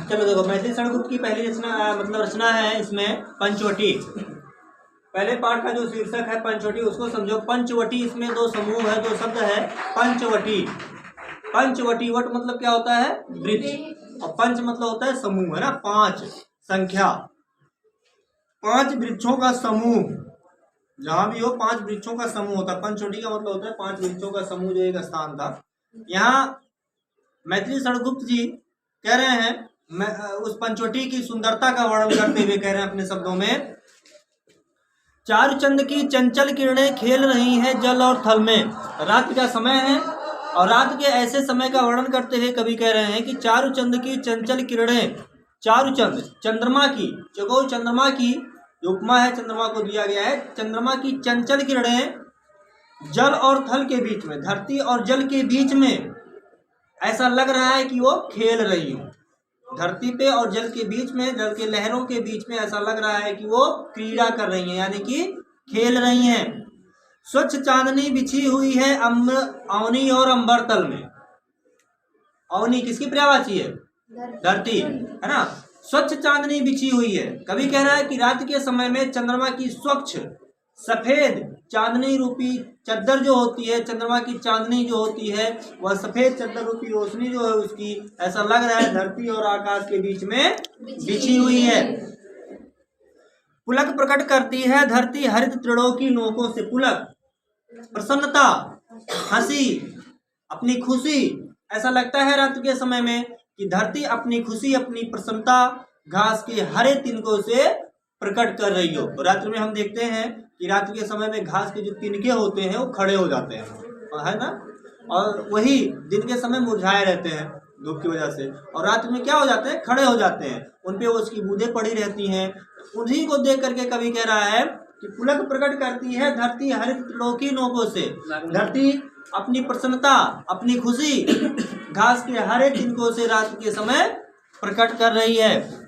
चलो देखो, मैथिली षड़गुप्त की पहली रचना मतलब रचना है इसमें पंचवटी। पहले पाठ का जो शीर्षक है पंचवटी, उसको समझो। पंचवटी, इसमें दो समूह है, दो शब्द है। पंचवटी, पंचवटी, वट मतलब क्या होता है? वृक्ष, और पंच मतलब होता है समूह, है ना, पांच संख्या, पांच वृक्षों का समूह। जहां भी हो पांच वृक्षों का समूह होता है। पंचवटी का मतलब होता है पांच वृक्षों का समूह, जो एक स्थान था। यहाँ मैथिली षड़गुप्त जी कह रहे हैं, उस पंचवटी की सुंदरता का वर्णन करते हुए कह रहे हैं अपने शब्दों में, चारुचंद की चंचल किरणें खेल रही हैं जल और थल में। रात का समय है और रात के ऐसे समय का वर्णन करते हुए कवि कह रहे हैं कि चारुचंद की चंचल किरणें, चारुचंद चंद्रमा की, चकोर चंद्रमा की जो उपमा है, चंद्रमा को दिया गया है, चंद्रमा की चंचल किरणें जल और थल के बीच में, धरती और जल के बीच में ऐसा लग रहा है कि वो खेल रही हो। धरती पे और जल के बीच में, जल के लहरों के बीच में ऐसा लग रहा है कि वो क्रीड़ा कर रही हैं, यानी कि खेल रही हैं। स्वच्छ चांदनी बिछी हुई है अवनी और अंबर तल में। अवनी किसकी पर्यायवाची है? धरती, है ना। स्वच्छ चांदनी बिछी हुई है। कवि कह रहा है कि रात के समय में चंद्रमा की स्वच्छ सफेद चांदनी रूपी चद्दर जो होती है, चंद्रमा की चांदनी जो होती है, वह सफेद चद्दर रूपी रोशनी जो है उसकी, ऐसा लग रहा है धरती और आकाश के बीच में बिछी हुई है। पुलक प्रकट करती है धरती हरित तृणों की नोकों से। पुलक, प्रसन्नता, हंसी, अपनी खुशी, ऐसा लगता है रात के समय में कि धरती अपनी खुशी, अपनी प्रसन्नता घास के हरे तिनकों से प्रकट कर रही हो। रात्रि में हम देखते हैं कि रात के समय में घास के जो तिनके होते हैं वो खड़े हो जाते हैं, है ना, और वही दिन के समय मुरझाए रहते हैं धूप की वजह से, और रात में क्या हो जाते हैं? खड़े हो जाते हैं, उन पे उसकी बूंदें पड़ी रहती हैं। उन्हीं को देख करके कवि कह रहा है कि पुलक प्रकट करती है धरती हरित तृणों की नोकों से। धरती अपनी प्रसन्नता, अपनी खुशी घास के हरे तिनकों से रात के समय प्रकट कर रही है।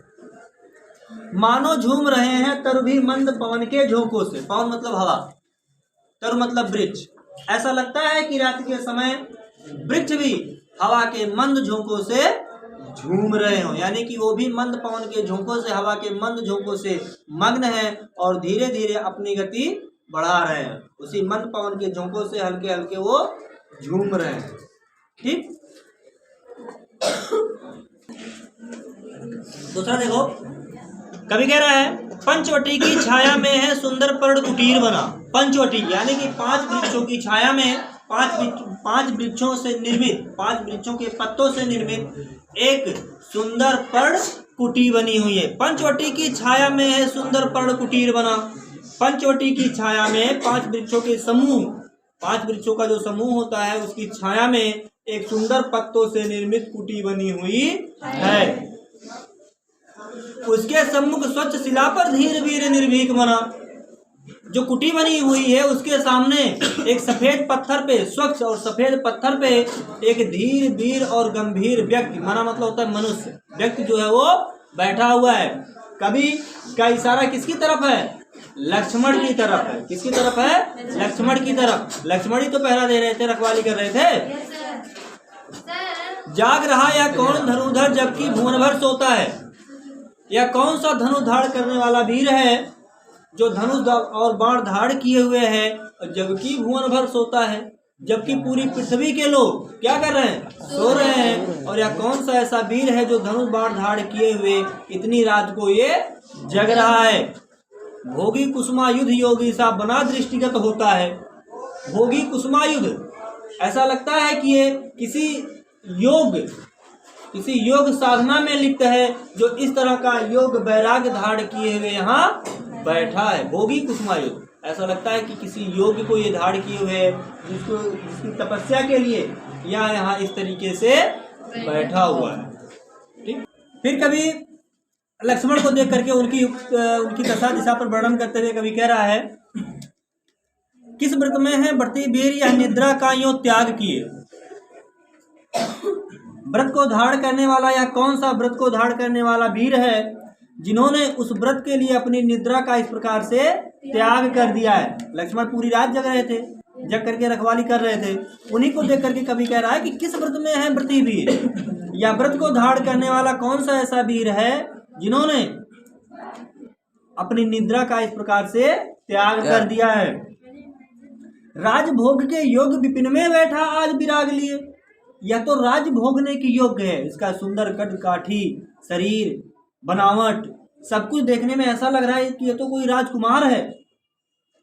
मानो झूम रहे हैं तरु भी मंद पवन के झोंकों से। पवन मतलब हवा, तरु मतलब वृक्ष। ऐसा लगता है कि रात के समय वृक्ष भी हवा के मंद झोंकों से झूम रहे हो, यानी कि वो भी मंद पवन के झोंकों से, हवा के मंद झोंकों से मग्न है और धीरे धीरे अपनी गति बढ़ा रहे हैं। उसी मंद पवन के झोंकों से हल्के हल्के वो झूम रहे हैं। ठीक, दूसरा देखो, कवि कह रहा है पंचवटी की छाया में है सुंदर पर्ण कुटीर बना। पंचवटी यानी कि पांच वृक्षों की छाया में, पांच वृक्षों से निर्मित, पांच वृक्षों के पत्तों से निर्मित एक सुंदर पर्ण कुटीर बनी हुई है। पंचवटी की छाया में है सुंदर पर्ण कुटीर बना। पंचवटी की छाया में पांच वृक्षों के समूह, पांच वृक्षों का जो समूह होता है उसकी छाया में एक सुंदर पत्तों से निर्मित कुटी बनी हुई है। उसके सम्मुख स्वच्छ शिला पर धीर वीर निर्भीक बना। जो कुटी बनी हुई है उसके सामने एक सफेद पत्थर पे, स्वच्छ और सफेद पत्थर पे एक धीर वीर और गंभीर व्यक्ति, माना मतलब होता है मनुष्य, व्यक्ति जो है वो बैठा हुआ है। कवि का इशारा किसकी तरफ है? लक्ष्मण की तरफ है। किसकी तरफ है? लक्ष्मण की तरफ। लक्ष्मण ही तो पहरा दे रहे थे, रखवाली कर रहे थे। जाग रहा या कौन धनुधर जबकि भुवन भर सोता है। या कौन सा धनुष धारण करने वाला वीर है जो धनुष और बाण धारण किए हुए है जबकि भुवन भर सोता है, जबकि पूरी पृथ्वी के लोग क्या कर रहे हैं? सो रहे हैं। और या कौन सा ऐसा वीर है जो धनुष बाण धारण किए हुए इतनी रात को ये जग रहा है। भोगी कुसुमायुध योगी सा बना दृष्टिगत होता है। भोगी कुसुमायुध, ऐसा लगता है कि ये किसी योग साधना में लिप्त है, जो इस तरह का योग वैराग्य धारण किए हुए यहाँ बैठा है। भोगी कुसुमायुध, ऐसा लगता है कि किसी योग को ये धारण किए हुए है, जिसकी तपस्या के लिए यहाँ इस तरीके से बैठा हुआ है। ठीक, फिर कभी लक्ष्मण को देख करके उनकी दशा दिशा पर वर्णन करते हुए कभी कह रहा है, किस व्रत में है व्रती वीर यह निद्रा का यो त्याग किए। व्रत को धारण करने वाला या कौन सा व्रत को धारण करने वाला वीर है जिन्होंने उस व्रत के लिए अपनी निद्रा का इस प्रकार से त्याग कर दिया है। लक्ष्मण पूरी रात जग रहे थे, जग करके रखवाली कर रहे थे, उन्हीं को देख करके कवि कह रहा है कि किस व्रत में है व्रती वीर, या व्रत को धारण करने वाला कौन सा ऐसा वीर है जिन्होंने अपनी निद्रा का इस प्रकार से त्याग कर दिया है। राजभोग के योग विपिन में बैठा आज विराग लिए, यह तो राज भोगने की योग्य है। इसका सुंदर कद काठी, शरीर, बनावट, सब कुछ देखने में ऐसा लग रहा है कि यह तो कोई राजकुमार है,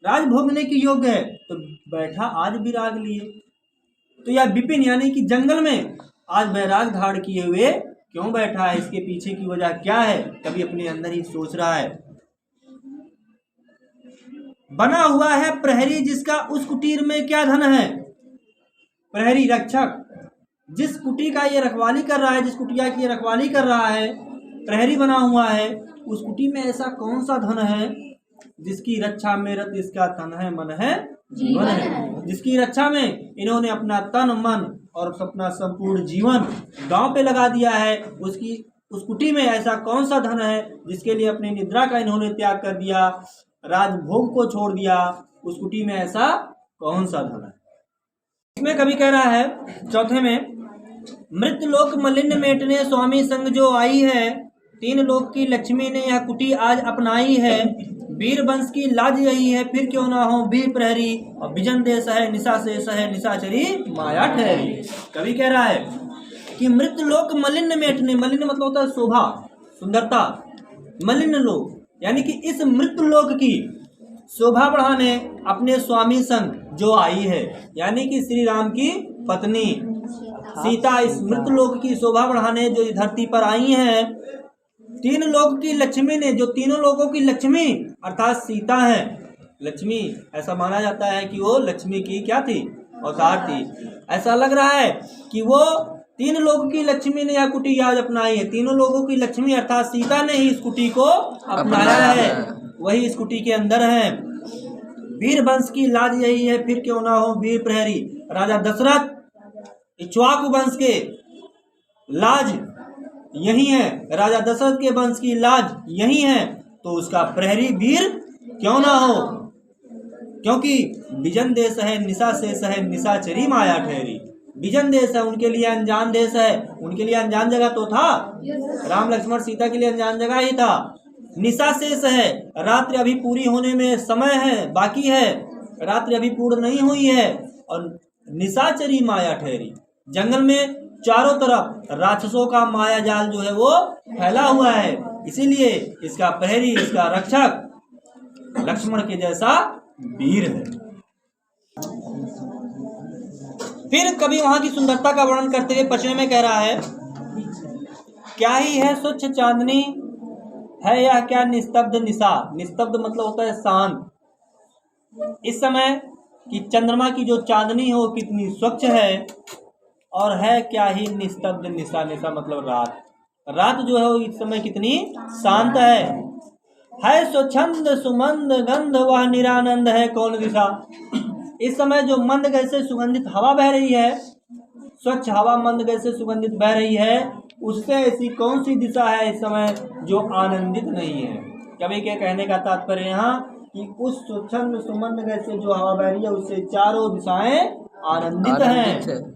राज भोगने की योग्य है, तो बैठा आज विराग लिए। तो यह विपिन यानी कि जंगल में आज वैराग धारण किए हुए क्यों बैठा है, इसके पीछे की वजह क्या है, कभी अपने अंदर ही सोच रहा है। बना हुआ है प्रहरी जिसका उस कुटीर में क्या धन है। प्रहरी रक्षक, जिस कुटी का ये रखवाली कर रहा है, जिस कुटिया की ये रखवाली कर रहा है, प्रहरी बना हुआ है, उस कुटी में ऐसा कौन सा धन है जिसकी रक्षा में रत इसका तन है मन है जीवन है, जिसकी रक्षा में इन्होंने अपना तन मन और अपना संपूर्ण जीवन दांव पे लगा दिया है। उस कुटी में ऐसा कौन सा धन है जिसके लिए अपनी निद्रा का इन्होंने त्याग कर दिया, राजभोग को छोड़ दिया, उस कुटी में ऐसा कौन सा धन है। इसमें कभी कह रहा है चौथे में, मृतलोक मलिन मेटने स्वामी संग जो आई है, तीन लोक की लक्ष्मी ने यह कुटी आज अपनाई है, वीर वंश की लाज यही है फिर क्यों ना हो वीर प्रहरी, और विजन देश है निशा शेष है निशाचरी माया ठहरी। कवि कह रहा है कि मृतलोक मलिन मेटने, मलिन मतलब होता है शोभा सुंदरता, मलिन लोक यानी कि इस मृतलोक की शोभा बढ़ाने अपने स्वामी संग जो आई है, यानी कि श्री राम की पत्नी सीता इस मृतलोक की शोभा बढ़ाने जो धरती पर आई हैं। तीन लोक की लक्ष्मी ने, जो तीनों लोगों की लक्ष्मी अर्थात सीता है, लक्ष्मी ऐसा माना जाता है कि वो लक्ष्मी की क्या थी, अवतार थी। ऐसा लग रहा है कि वो तीन लोगों की लक्ष्मी ने यह कुटी आज अपनाई है, तीनों लोगों की लक्ष्मी अर्थात सीता ने ही इस कुटी को अपनाया है, वही इस कुटी के अंदर है। वीर वंश की लाज यही है फिर क्यों ना हो वीर प्रहरी, राजा दशरथ इक्ष्वाकु वंश के लाज यही है, राजा दशरथ के वंश की लाज यही है, तो उसका प्रहरी वीर क्यों ना हो, क्योंकि विजन देश है निशा शेष है निशाचरी माया ठहरी। विजन देश है, उनके लिए अनजान देश है, उनके लिए अनजान जगह तो था, राम लक्ष्मण सीता के लिए अनजान जगह ही था। निशा शेष है, रात्रि अभी पूरी होने में समय है, बाकी है, रात्रि अभी पूर्ण नहीं हुई है, और निशाचरी माया ठहरी, जंगल में चारों तरफ राक्षसों का माया जाल जो है वो फैला हुआ है, इसीलिए इसका प्रहरी, इसका रक्षक लक्ष्मण के जैसा वीर है। फिर कभी वहां की सुंदरता का वर्णन करते हुए पचवे में कह रहा है, क्या ही है स्वच्छ चांदनी है या क्या निस्तब्ध निशा। निस्तब्ध मतलब होता है शांत। इस समय की चंद्रमा की जो चांदनी हो कितनी स्वच्छ है, और है क्या ही निस्तब्ध निशा। निशा मतलब रात, रात जो है वो इस समय कितनी शांत है स्वच्छंद सुमंद गंध वह निरानंद है कौन दिशा। इस समय जो मंद गैस से सुगंधित हवा बह रही है, स्वच्छ हवा मंद गैस से सुगंधित बह रही है, उससे ऐसी कौन सी दिशा है इस समय जो आनंदित नहीं है। कवि के कहने का तात्पर्य यहाँ कि उस स्वच्छंद सुमंद गैस से जो हवा बह रही है उससे चारों दिशाएं आनंदित हैं।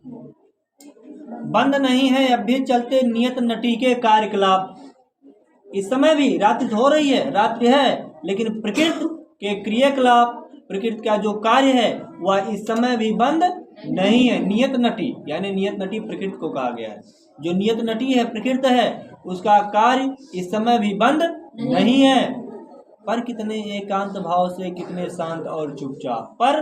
बंद नहीं है अब भी चलते नियत नटी के कार्यकलाप। इस समय भी रात्रि हो रही है, रात्रि है, लेकिन प्रकृति के क्रियाकलाप, प्रकृति का जो कार्य है वह इस समय भी बंद नहीं है। नियत नटी यानी नियत नटी प्रकृति को कहा गया है। जो नियत नटी है प्रकृति है, उसका कार्य इस समय भी बंद नहीं है। पर कितने एकांत भाव से, कितने शांत और चुपचाप। पर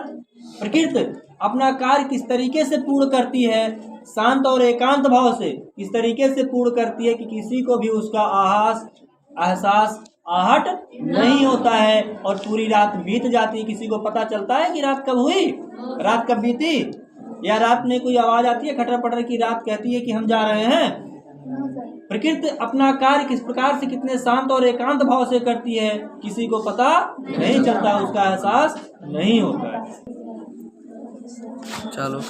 प्रकृति अपना कार्य किस तरीके से पूर्ण करती है, शांत और एकांत भाव से इस तरीके से पूर्ण करती है कि किसी को भी उसका एहसास आहट नहीं होता है, और पूरी रात बीत जाती है। किसी को पता चलता है कि रात कब हुई, रात कब बीती, या रात में कोई आवाज आती है खटर पटर की, रात कहती है कि हम जा रहे हैं। प्रकृति अपना कार्य किस प्रकार से, कितने शांत और एकांत भाव से करती है, किसी को पता नहीं चलता, उसका एहसास नहीं होता है। चलो